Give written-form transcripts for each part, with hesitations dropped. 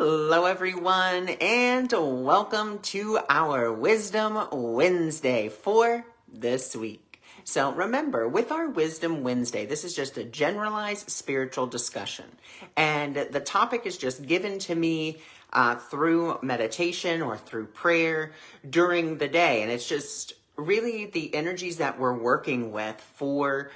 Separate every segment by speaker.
Speaker 1: Hello everyone, and welcome to our Wisdom Wednesday for this week. So remember, with our Wisdom Wednesday, this is just a generalized spiritual discussion. And the topic is just given to me through meditation or through prayer during the day. And it's just really the energies that we're working with for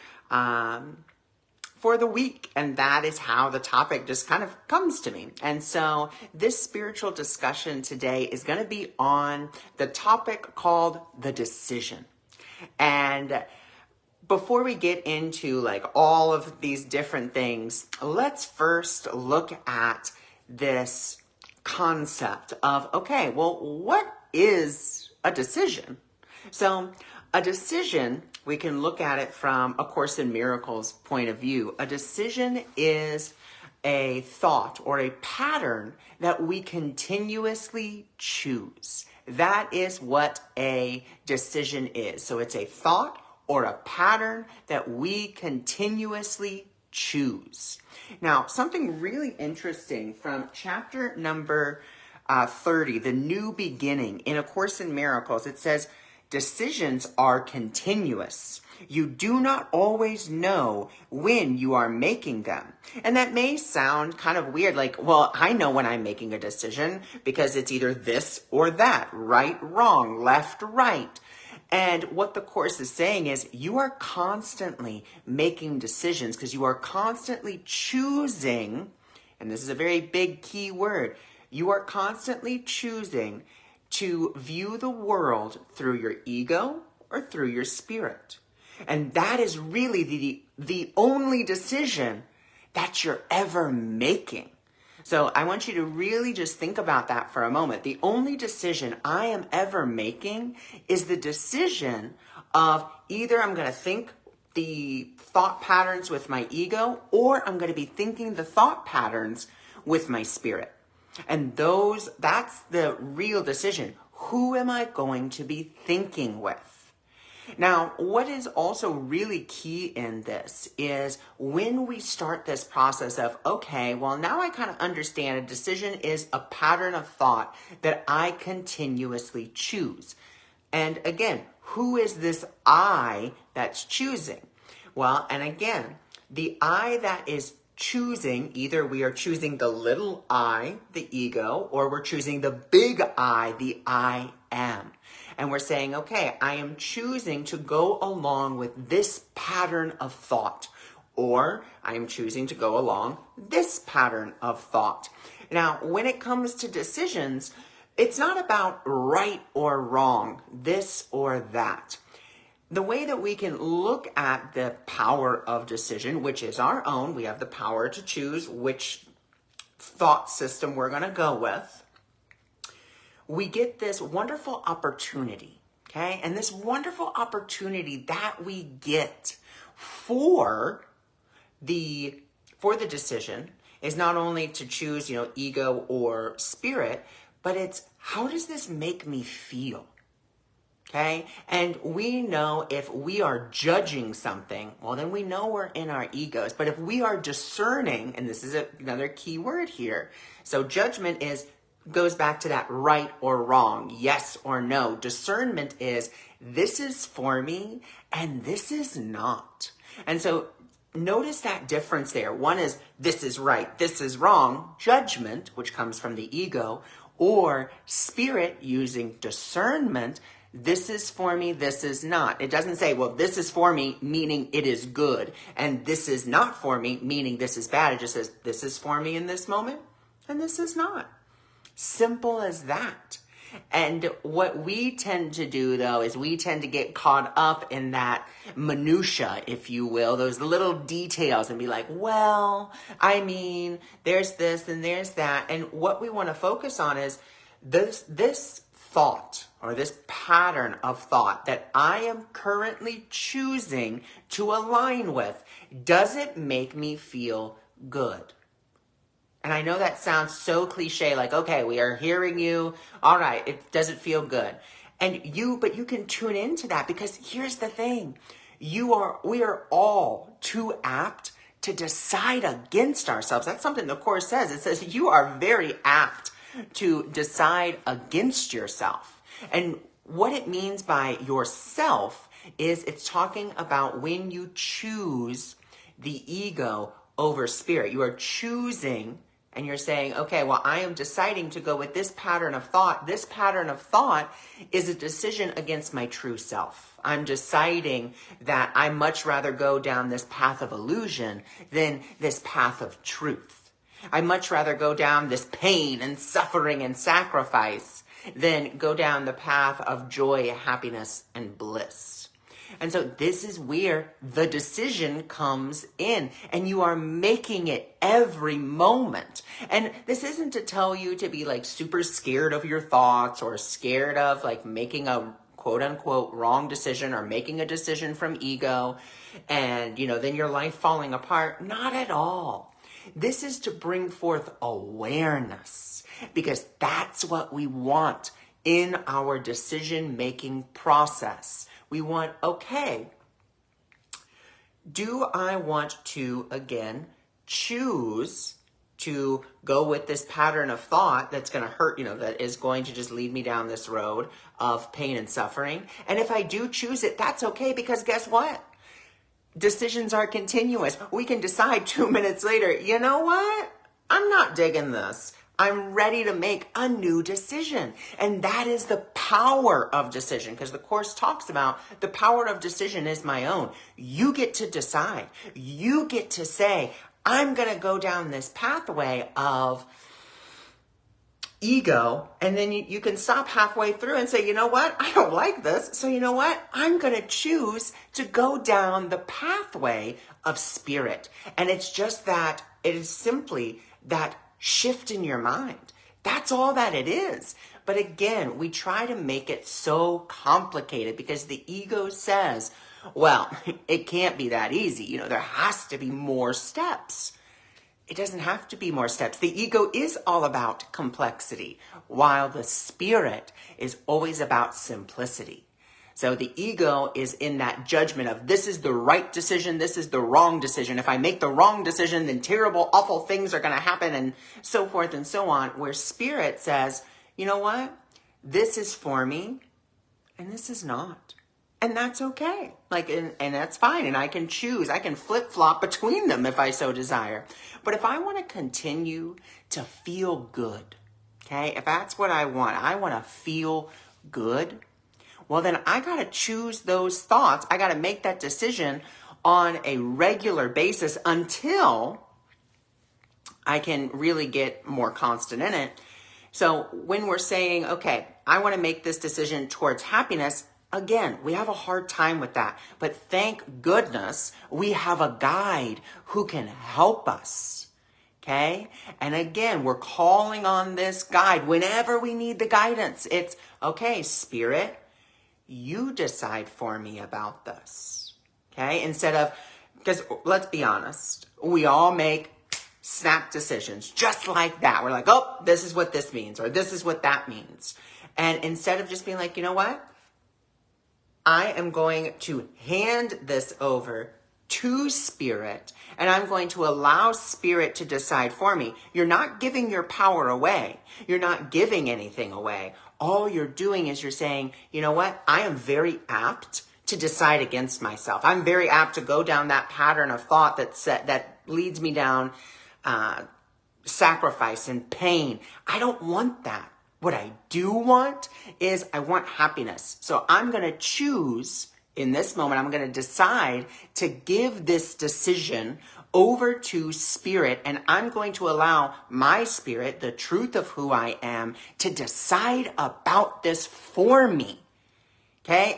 Speaker 1: the week, and that is how the topic just kind of comes to me. And so this spiritual discussion today is going to be on the topic called the decision. And before we get into like all of these different things, let's first look at this concept of, okay, well, what is a decision? So a decision, we can look at it from A Course in Miracles point of view. A decision is a thought or a pattern that we continuously choose. That is what a decision is. So it's a thought or a pattern that we continuously choose. Now, something really interesting from chapter number 30, The New Beginning, in A Course in Miracles, it says, decisions are continuous. You do not always know when you are making them. And that may sound kind of weird, like, well, I know when I'm making a decision because it's either this or that, right, wrong, left, right. And what the Course is saying is you are constantly making decisions because you are constantly choosing, and this is a very big key word, you are constantly choosing to view the world through your ego or through your spirit. And that is really the only decision that you're ever making. So I want you to really just think about that for a moment. The only decision I am ever making is the decision of either I'm going to think the thought patterns with my ego, or I'm going to be thinking the thought patterns with my spirit. And that's the real decision. Who am I going to be thinking with? Now, what is also really key in this is when we start this process of, okay, well, now I kind of understand a decision is a pattern of thought that I continuously choose. And again, who is this I that's choosing? Well, and again, the I that is choosing, either we are choosing the little I, the ego, or we're choosing the big I, the I am. And we're saying, okay, I am choosing to go along with this pattern of thought, or I am choosing to go along this pattern of thought. Now, when it comes to decisions, it's not about right or wrong, this or that. The way that we can look at the power of decision, which is our own, we have the power to choose which thought system we're going to go with. We get this wonderful opportunity, okay? And this wonderful opportunity that we get for the decision is not only to choose, ego or spirit, but it's how does this make me feel? Okay, and we know if we are judging something, well, then we know we're in our egos. But if we are discerning, and this is another key word here, so judgment goes back to that right or wrong, yes or no. Discernment is this is for me and this is not. And so notice that difference there. One is this is right, this is wrong, judgment, which comes from the ego, or spirit using discernment. This is for me, this is not. It doesn't say, well, this is for me, meaning it is good, and this is not for me, meaning this is bad. It just says, this is for me in this moment, and this is not. Simple as that. And what we tend to do, though, is we tend to get caught up in that minutia, if you will, those little details, and be like, well, I mean, there's this and there's that. And what we want to focus on is this thought or this pattern of thought that I am currently choosing to align with. Does it make me feel good? And I know that sounds so cliche, like, okay, we are hearing you. All right, does it feel good? But you can tune into that because here's the thing. We are all too apt to decide against ourselves. That's something the Course says. It says you are very apt to decide against yourself. And what it means by yourself is it's talking about when you choose the ego over spirit. You are choosing and you're saying, okay, well, I am deciding to go with this pattern of thought. This pattern of thought is a decision against my true self. I'm deciding that I much rather go down this path of illusion than this path of truth. I much rather go down this pain and suffering and sacrifice than go down the path of joy, happiness, and bliss. And so this is where the decision comes in, and you are making it every moment. And this isn't to tell you to be like super scared of your thoughts or scared of like making a quote unquote wrong decision or making a decision from ego and, then your life falling apart. Not at all. This is to bring forth awareness, because that's what we want in our decision-making process. We want, okay, do I want to, again, choose to go with this pattern of thought that's going to hurt, that is going to just lead me down this road of pain and suffering? And if I do choose it, that's okay, because guess what? Decisions are continuous. We can decide 2 minutes later, you know what? I'm not digging this. I'm ready to make a new decision. And that is the power of decision, because the Course talks about the power of decision is my own. You get to decide. You get to say, I'm going to go down this pathway of ego, and then you can stop halfway through and say, you know what? I don't like this. So you know what? I'm going to choose to go down the pathway of spirit. And it's just that, it is simply that shift in your mind. That's all that it is. But again, we try to make it so complicated because the ego says, well, it can't be that easy. There has to be more steps. It doesn't have to be more steps. The ego is all about complexity, while the spirit is always about simplicity. So the ego is in that judgment of this is the right decision, this is the wrong decision. If I make the wrong decision, then terrible, awful things are going to happen, and so forth and so on. Where spirit says, you know what? This is for me, and this is not. And that's okay. And that's fine. And I can choose. I can flip-flop between them if I so desire. But if I want to continue to feel good, okay, if that's what I want to feel good, well, then I got to choose those thoughts. I got to make that decision on a regular basis until I can really get more constant in it. So when we're saying, okay, I want to make this decision towards happiness, again, we have a hard time with that. But thank goodness we have a guide who can help us. Okay? And again, we're calling on this guide whenever we need the guidance. It's, okay, spirit, you decide for me about this. Okay? Instead of, because let's be honest, we all make snap decisions just like that. We're like, oh, this is what this means, or this is what that means. And instead of just being like, you know what? I am going to hand this over to spirit, and I'm going to allow spirit to decide for me. You're not giving your power away. You're not giving anything away. All you're doing is you're saying, you know what? I am very apt to decide against myself. I'm very apt to go down that pattern of thought that leads me down sacrifice and pain. I don't want that. What I do want is I want happiness. So I'm going to choose in this moment, I'm going to decide to give this decision over to spirit, and I'm going to allow my spirit, the truth of who I am, to decide about this for me. Okay?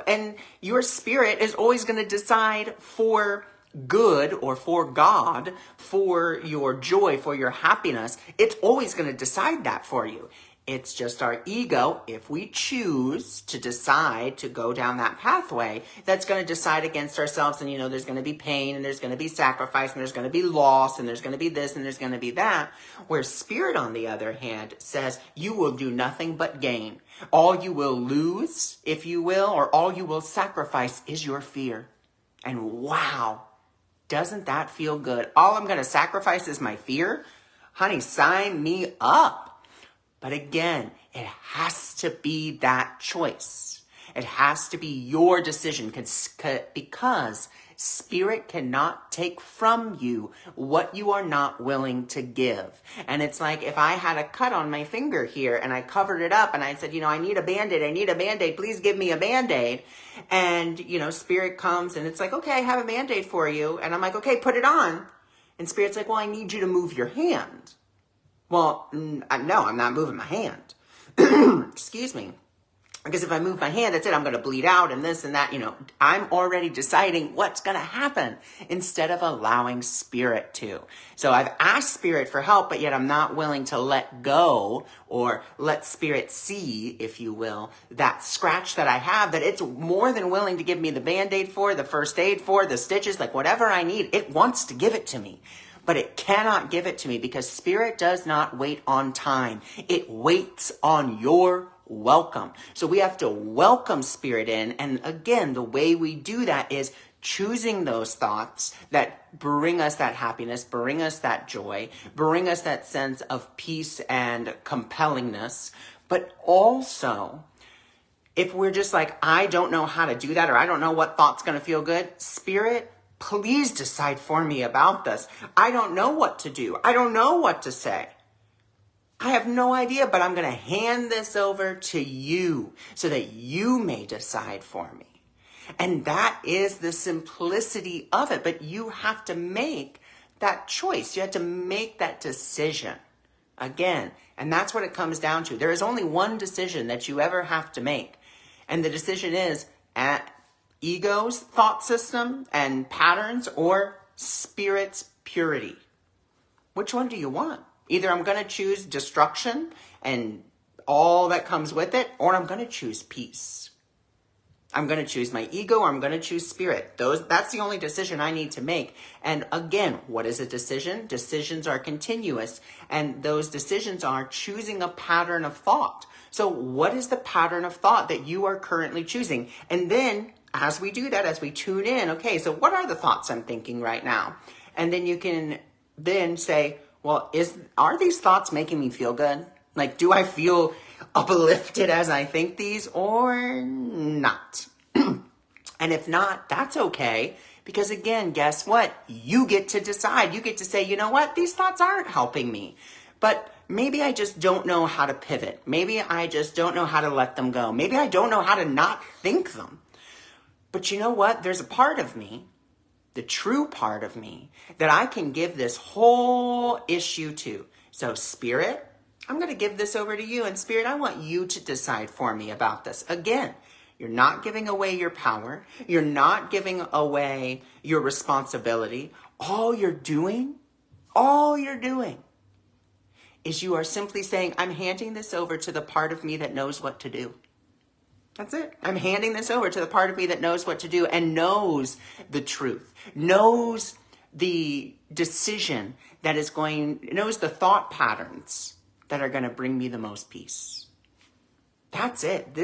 Speaker 1: And your spirit is always going to decide for good, or for God, for your joy, for your happiness. It's always going to decide that for you. It's just our ego, if we choose to decide to go down that pathway, that's going to decide against ourselves. And, there's going to be pain, and there's going to be sacrifice, and there's going to be loss, and there's going to be this, and there's going to be that. Where spirit, on the other hand, says you will do nothing but gain. All you will lose, if you will, or all you will sacrifice is your fear. And wow, Doesn't that feel good? All I'm going to sacrifice is my fear? Honey, sign me up. But again, it has to be that choice. It has to be your decision because spirit cannot take from you what you are not willing to give. And it's like if I had a cut on my finger here and I covered it up and I said, I need a Band-Aid, please give me a Band-Aid. And, spirit comes and it's like, okay, I have a Band-Aid for you. And I'm like, okay, put it on. And spirit's like, well, I need you to move your hand. Well, no, I'm not moving my hand. Excuse me. Because if I move my hand, that's it. I'm going to bleed out and this and that. I'm already deciding what's going to happen instead of allowing spirit to. So I've asked spirit for help, but yet I'm not willing to let go or let spirit see, if you will, that scratch that I have that it's more than willing to give me the Band-Aid for, the first aid for, the stitches, like whatever I need. It wants to give it to me. But it cannot give it to me because spirit does not wait on time. It waits on your welcome. So we have to welcome spirit in. And again, the way we do that is choosing those thoughts that bring us that happiness, bring us that joy, bring us that sense of peace and compellingness. But also, if we're just like, I don't know how to do that, or I don't know what thought's going to feel good, spirit, please decide for me about this. I don't know what to do. I don't know what to say. I have no idea, but I'm going to hand this over to you so that you may decide for me. And that is the simplicity of it. But you have to make that choice. You have to make that decision. Again, and that's what it comes down to. There is only one decision that you ever have to make. And the decision is ego's thought system and patterns or spirit's purity. Which one do you want? Either I'm going to choose destruction and all that comes with it, or I'm going to choose peace. I'm going to choose my ego, or I'm going to choose spirit. That's the only decision I need to make. And again, what is a decision? Decisions are continuous, and those decisions are choosing a pattern of thought. So what is the pattern of thought that you are currently choosing? And then as we do that, as we tune in, okay, so what are the thoughts I'm thinking right now? And then you can then say, well, are these thoughts making me feel good? Like, do I feel uplifted as I think these or not? And if not, that's okay. Because again, guess what? You get to decide. You get to say, you know what? These thoughts aren't helping me. But maybe I just don't know how to pivot. Maybe I just don't know how to let them go. Maybe I don't know how to not think them. But you know what? There's a part of me, the true part of me, that I can give this whole issue to. So spirit, I'm going to give this over to you. And spirit, I want you to decide for me about this. Again, you're not giving away your power. You're not giving away your responsibility. All you're doing is you are simply saying, I'm handing this over to the part of me that knows what to do. That's it. I'm handing this over to the part of me that knows what to do and knows the truth, knows the decision knows the thought patterns that are going to bring me the most peace. That's it.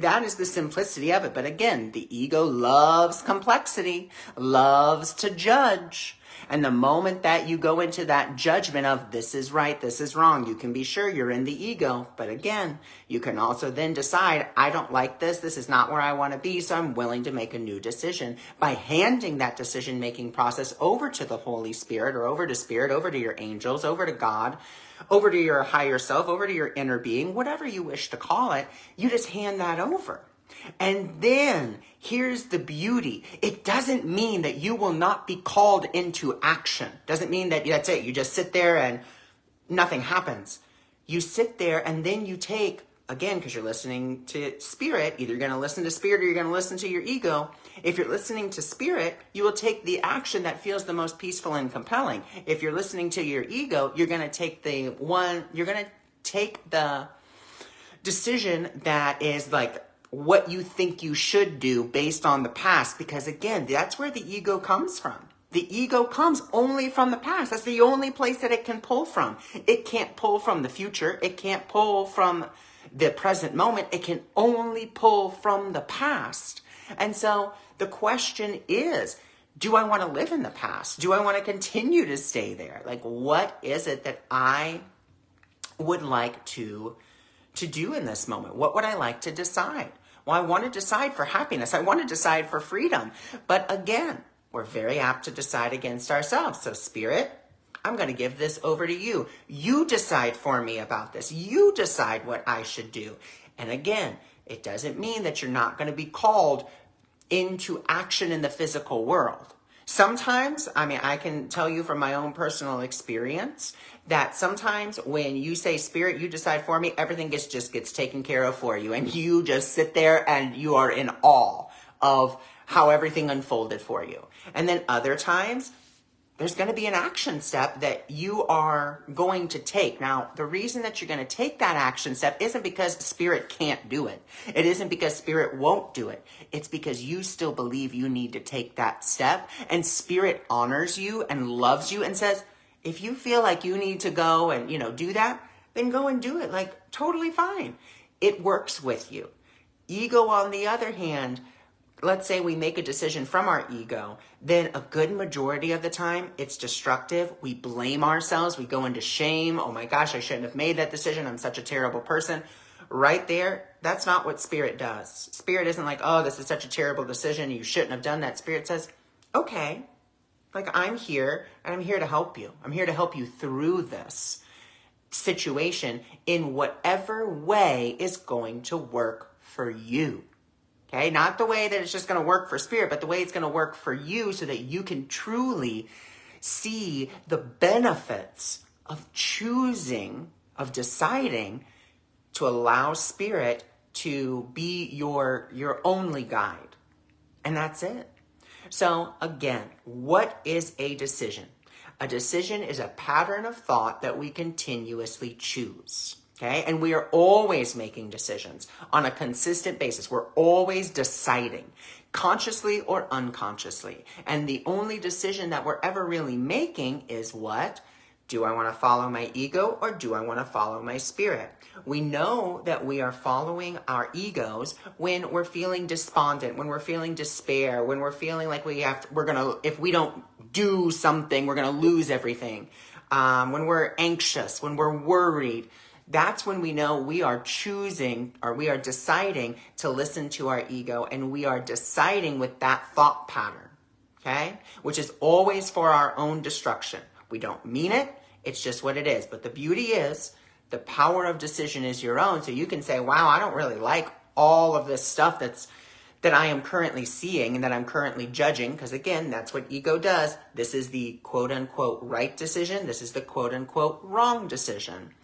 Speaker 1: That is the simplicity of it. But again, the ego loves complexity, loves to judge. And the moment that you go into that judgment of this is right, this is wrong, you can be sure you're in the ego. But again, you can also then decide, I don't like this. This is not where I want to be. So I'm willing to make a new decision by handing that decision-making process over to the Holy Spirit or over to Spirit, over to your angels, over to God, over to your higher self, over to your inner being, whatever you wish to call it. You just hand that over. And then here's the beauty. It doesn't mean that you will not be called into action. Doesn't mean that that's it. You just sit there and nothing happens. You sit there and then you take, again, because you're listening to spirit, either you're going to listen to spirit or you're going to listen to your ego. If you're listening to spirit, you will take the action that feels the most peaceful and compelling. If you're listening to your ego, you're going to take the decision that is like what you think you should do based on the past. Because again, that's where the ego comes from. The ego comes only from the past. That's the only place that it can pull from. It can't pull from the future. It can't pull from the present moment. It can only pull from the past. And so the question is, Do I want to live in the past? Do I want to continue to stay there? Like, what is it that I would like to do in this moment? What would I like to decide? Well, I want to decide for happiness. I want to decide for freedom. But again, we're very apt to decide against ourselves. So Spirit, I'm going to give this over to you. You decide for me about this. You decide what I should do. And again, it doesn't mean that you're not going to be called into action in the physical world. Sometimes, I can tell you from my own personal experience that sometimes when you say, Spirit, you decide for me, everything just gets taken care of for you. And you just sit there and you are in awe of how everything unfolded for you. And then other times, there's going to be an action step that you are going to take. Now, the reason that you're going to take that action step isn't because Spirit can't do it. It isn't because Spirit won't do it. It's because you still believe you need to take that step. And Spirit honors you and loves you and says, if you feel like you need to go and, do that, then go and do it. Like, totally fine. It works with you. Ego, on the other hand, let's say we make a decision from our ego, then a good majority of the time it's destructive. We blame ourselves. We go into shame. Oh my gosh, I shouldn't have made that decision. I'm such a terrible person. Right there, that's not what Spirit does. Spirit isn't like, oh, this is such a terrible decision. You shouldn't have done that. Spirit says, okay, like I'm here and I'm here to help you. I'm here to help you through this situation in whatever way is going to work for you. Okay, not the way that it's just going to work for Spirit, but the way it's going to work for you so that you can truly see the benefits of choosing, of deciding to allow Spirit to be your only guide. And that's it. So again, what is a decision? A decision is a pattern of thought that we continuously choose. Okay, and we are always making decisions on a consistent basis. We're always deciding, consciously or unconsciously. And the only decision that we're ever really making is what? Do I want to follow my ego or do I want to follow my Spirit? We know that we are following our egos when we're feeling despondent, when we're feeling despair, when we're feeling like if we don't do something, we're going to lose everything. When we're anxious, when we're worried. That's when we know we are choosing or we are deciding to listen to our ego, and we are deciding with that thought pattern, okay? Which is always for our own destruction. We don't mean it. It's just what it is. But the beauty is the power of decision is your own. So you can say, wow, I don't really like all of this stuff that I am currently seeing and that I'm currently judging. Because again, that's what ego does. This is the quote unquote right decision. This is the quote unquote wrong decision.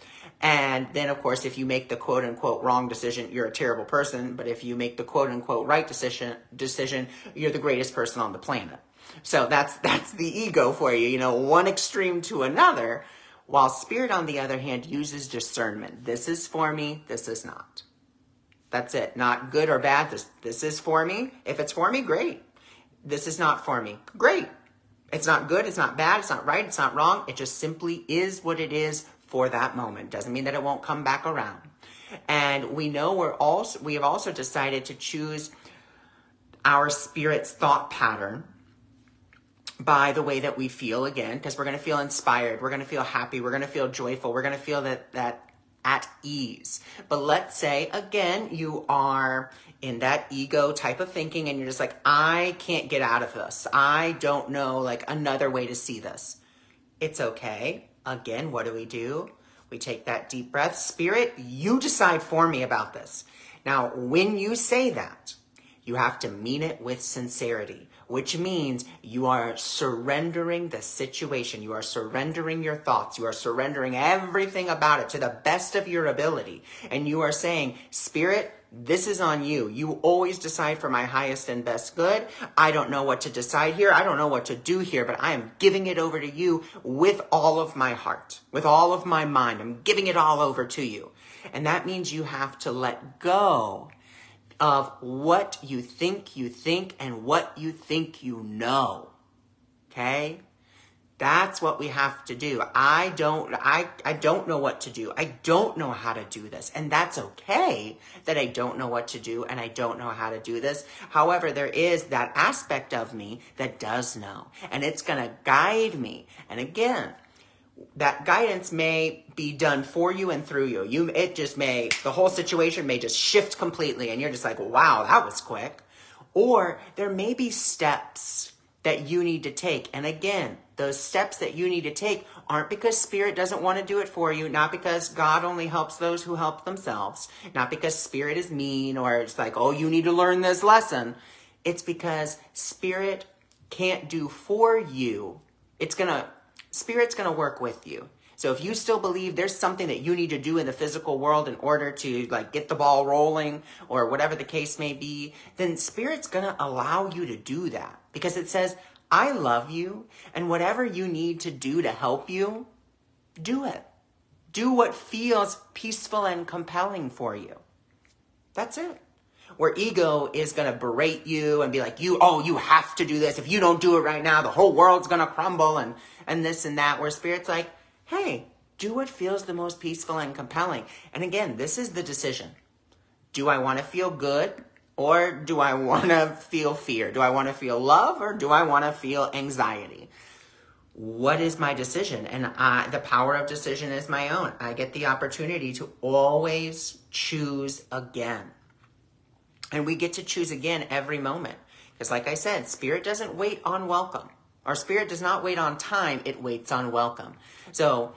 Speaker 1: And then, of course, if you make the quote-unquote wrong decision, you're a terrible person. But if you make the quote-unquote right decision, you're the greatest person on the planet. So that's the ego for you, one extreme to another. While Spirit, on the other hand, uses discernment. This is for me. This is not. That's it. Not good or bad. This is for me. If it's for me, great. This is not for me. Great. It's not good. It's not bad. It's not right. It's not wrong. It just simply is what it is for that moment. Doesn't mean that it won't come back around. And we know we have also decided to choose our Spirit's thought pattern by the way that we feel, again, because we're going to feel inspired, we're going to feel happy, we're going to feel joyful, we're going to feel that at ease. But let's say, again, you are in that ego type of thinking and you're just like, I can't get out of this. I don't know another way to see this. It's okay. Again, what do? We take that deep breath. Spirit, you decide for me about this. Now, when you say that, you have to mean it with sincerity, which means you are surrendering the situation. You are surrendering your thoughts. You are surrendering everything about it to the best of your ability. And you are saying, Spirit, this is on you. You always decide for my highest and best good. I don't know what to decide here. I don't know what to do here, but I am giving it over to you with all of my heart, with all of my mind. I'm giving it all over to you. And that means you have to let go of what you think and what you think you know. Okay? That's what we have to do. I don't know what to do. I don't know how to do this. And that's okay that I don't know what to do and I don't know how to do this. However, there is that aspect of me that does know, and it's going to guide me. And again, that guidance may be done for you and through you. The whole situation may just shift completely and you're just like, wow, that was quick. Or there may be steps that you need to take. And again, those steps that you need to take aren't because Spirit doesn't want to do it for you, not because God only helps those who help themselves, not because Spirit is mean or it's like, oh, you need to learn this lesson. It's because Spirit can't do for you. Spirit's going to work with you. So if you still believe there's something that you need to do in the physical world in order to get the ball rolling or whatever the case may be, then Spirit's going to allow you to do that because it says, I love you, and whatever you need to do to help you, do it. Do what feels peaceful and compelling for you. That's it. Where ego is going to berate you and be like, you have to do this. If you don't do it right now, the whole world's going to crumble and this and that. Where Spirit's like, hey, do what feels the most peaceful and compelling. And again, this is the decision. Do I want to feel good or do I want to feel fear? Do I want to feel love or do I want to feel anxiety? What is my decision? And the power of decision is my own. I get the opportunity to always choose again. And we get to choose again every moment. Because like I said, Spirit doesn't wait on welcome. Our Spirit does not wait on time. It waits on welcome. So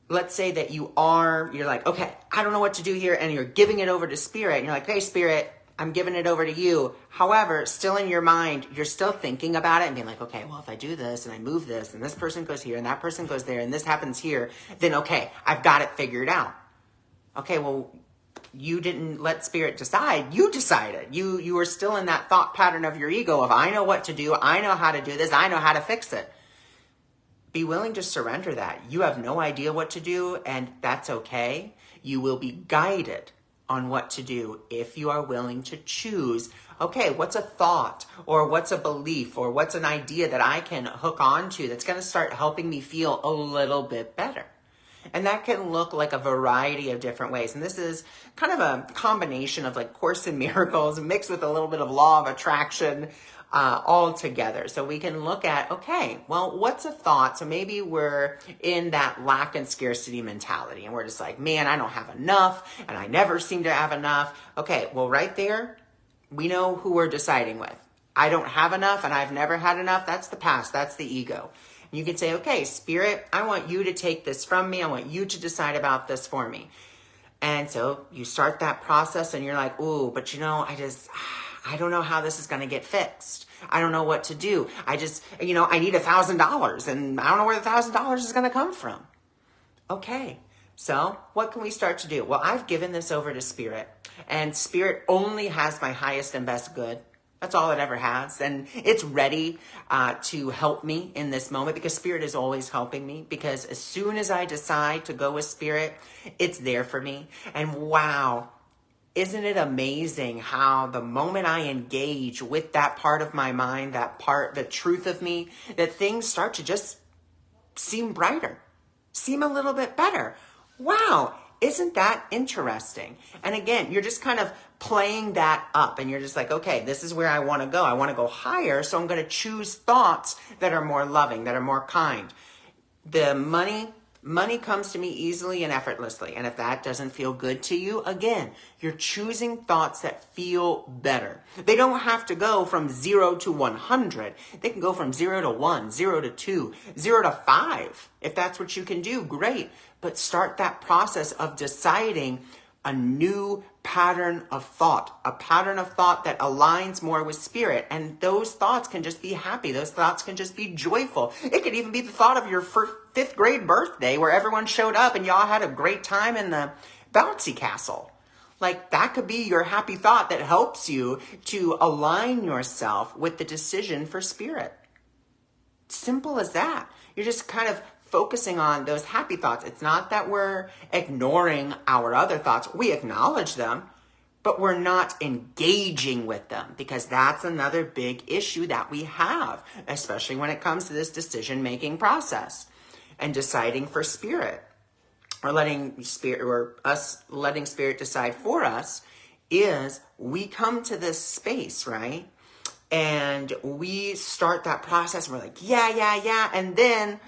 Speaker 1: let's say that you're like, okay, I don't know what to do here. And you're giving it over to Spirit. And you're like, hey, Spirit, I'm giving it over to you. However, still in your mind, you're still thinking about it and being like, okay, well, if I do this and I move this and this person goes here and that person goes there and this happens here, then okay, I've got it figured out. Okay, well, you didn't let Spirit decide. You decided. You were still in that thought pattern of your ego of, I know what to do. I know how to do this. I know how to fix it. Be willing to surrender that. You have no idea what to do, and that's okay. You will be guided on what to do if you are willing to choose, okay, what's a thought or what's a belief or what's an idea that I can hook onto that's going to start helping me feel a little bit better. And that can look like a variety of different ways. And this is kind of a combination of Course in Miracles mixed with a little bit of law of attraction all together. So we can look at, okay, well, what's a thought? So maybe we're in that lack and scarcity mentality and we're just like, man, I don't have enough and I never seem to have enough. Okay, well, right there, we know who we're deciding with. I don't have enough and I've never had enough. That's the past. That's the ego. You can say, okay, Spirit, I want you to take this from me. I want you to decide about this for me. And so you start that process and you're like, ooh, but I don't know how this is going to get fixed. I don't know what to do. I need $1,000 and I don't know where the $1,000 is going to come from. Okay, so what can we start to do? Well, I've given this over to Spirit, and Spirit only has my highest and best good. That's all it ever has. And it's ready to help me in this moment because Spirit is always helping me, because as soon as I decide to go with Spirit, it's there for me. And wow, isn't it amazing how the moment I engage with that part of my mind, that part, the truth of me, that things start to just seem brighter, seem a little bit better. Wow, isn't that interesting? And again, you're just kind of playing that up and you're just like, okay, this is where I want to go. I want to go higher. So I'm going to choose thoughts that are more loving, that are more kind. The money comes to me easily and effortlessly. And if that doesn't feel good to you, again, you're choosing thoughts that feel better. They don't have to go from 0 to 100. They can go from 0 to 1, 0 to 2, 0 to 5. If that's what you can do, great. But start that process of deciding a new pattern of thought, a pattern of thought that aligns more with Spirit. And those thoughts can just be happy. Those thoughts can just be joyful. It could even be the thought of your fifth grade birthday where everyone showed up and y'all had a great time in the bouncy castle. That could be your happy thought that helps you to align yourself with the decision for Spirit. Simple as that. You're just kind of focusing on those happy thoughts. It's not that we're ignoring our other thoughts. We acknowledge them, but we're not engaging with them, because that's another big issue that we have, especially when it comes to this decision-making process and deciding for spirit, or us letting spirit decide for us, is we come to this space, right? And we start that process and we're like, yeah. And then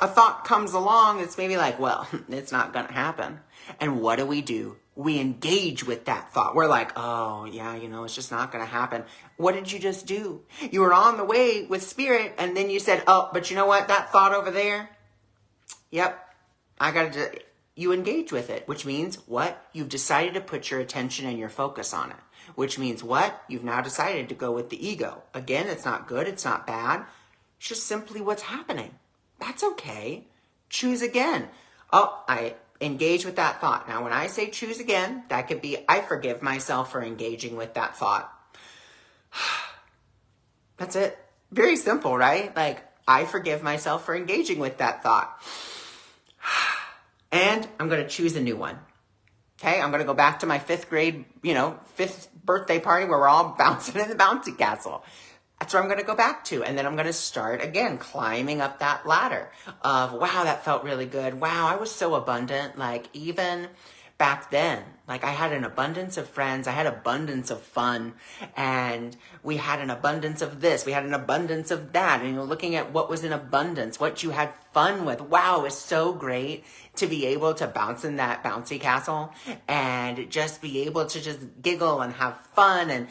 Speaker 1: a thought comes along. It's maybe like, well, it's not going to happen. And what do? We engage with that thought. We're like, oh yeah, it's just not going to happen. What did you just do? You were on the way with spirit, and then you said, oh, but you know what? That thought over there, yep, you engage with it, which means what? You've decided to put your attention and your focus on it, which means what? You've now decided to go with the ego. Again, it's not good. It's not bad. It's just simply what's happening. That's okay. Choose again. Oh, I engage with that thought. Now, when I say choose again, that could be, I forgive myself for engaging with that thought. That's it. Very simple, right? Like, I forgive myself for engaging with that thought. And I'm going to choose a new one. Okay, I'm going to go back to my 5th grade, 5th birthday party where we're all bouncing in the bouncy castle. That's where I'm going to go back to. And then I'm going to start again, climbing up that ladder of, wow, that felt really good. Wow, I was so abundant. Like, even back then, like, I had an abundance of friends. I had abundance of fun. And we had an abundance of this. We had an abundance of that. And looking at what was in abundance, what you had fun with. Wow, it was so great to be able to bounce in that bouncy castle and just be able to just giggle and have fun. And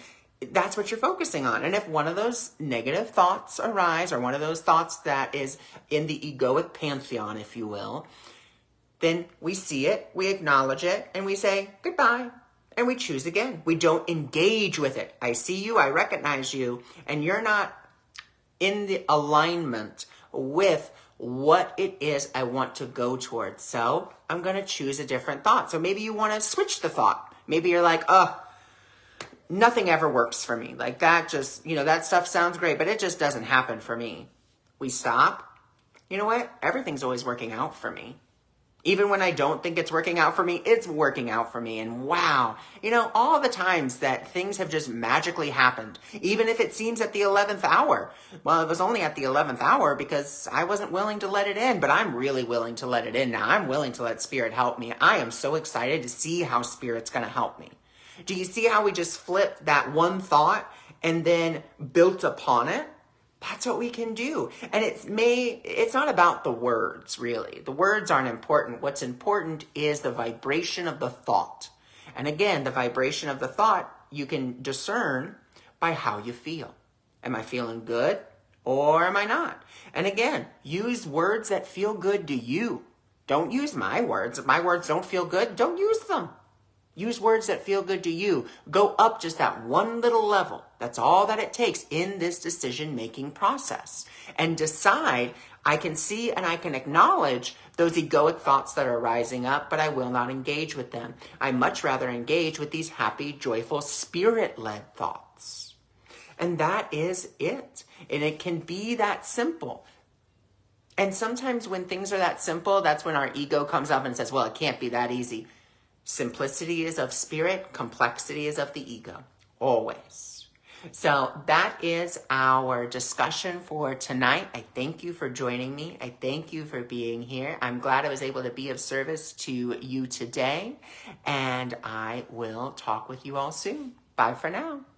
Speaker 1: that's what you're focusing on. And if one of those negative thoughts arise, or one of those thoughts that is in the egoic pantheon, if you will, then we see it, we acknowledge it, and we say goodbye, and we choose again. We don't engage with it. I see you, I recognize you, and you're not in the alignment with what it is I want to go towards. So I'm going to choose a different thought. So maybe you want to switch the thought. Maybe you're like, nothing ever works for me. Like, that just, that stuff sounds great, but it just doesn't happen for me. We stop. You know what? Everything's always working out for me. Even when I don't think it's working out for me, it's working out for me. And wow, all the times that things have just magically happened, even if it seems at the 11th hour. Well, it was only at the 11th hour because I wasn't willing to let it in, but I'm really willing to let it in now. I'm willing to let spirit help me. I am so excited to see how spirit's going to help me. Do you see how we just flipped that one thought and then built upon it? That's what we can do. And it's not about the words, really. The words aren't important. What's important is the vibration of the thought. And again, the vibration of the thought you can discern by how you feel. Am I feeling good or am I not? And again, use words that feel good to you. Don't use my words. If my words don't feel good, don't use them. Use words that feel good to you. Go up just that one little level. That's all that it takes in this decision-making process. And decide, I can see and I can acknowledge those egoic thoughts that are rising up, but I will not engage with them. I much rather engage with these happy, joyful, spirit-led thoughts. And that is it. And it can be that simple. And sometimes when things are that simple, that's when our ego comes up and says, well, it can't be that easy. Simplicity is of spirit, complexity is of the ego, always. So that is our discussion for tonight. I thank you for joining me. I thank you for being here. I'm glad I was able to be of service to you today, and I will talk with you all soon. Bye for now.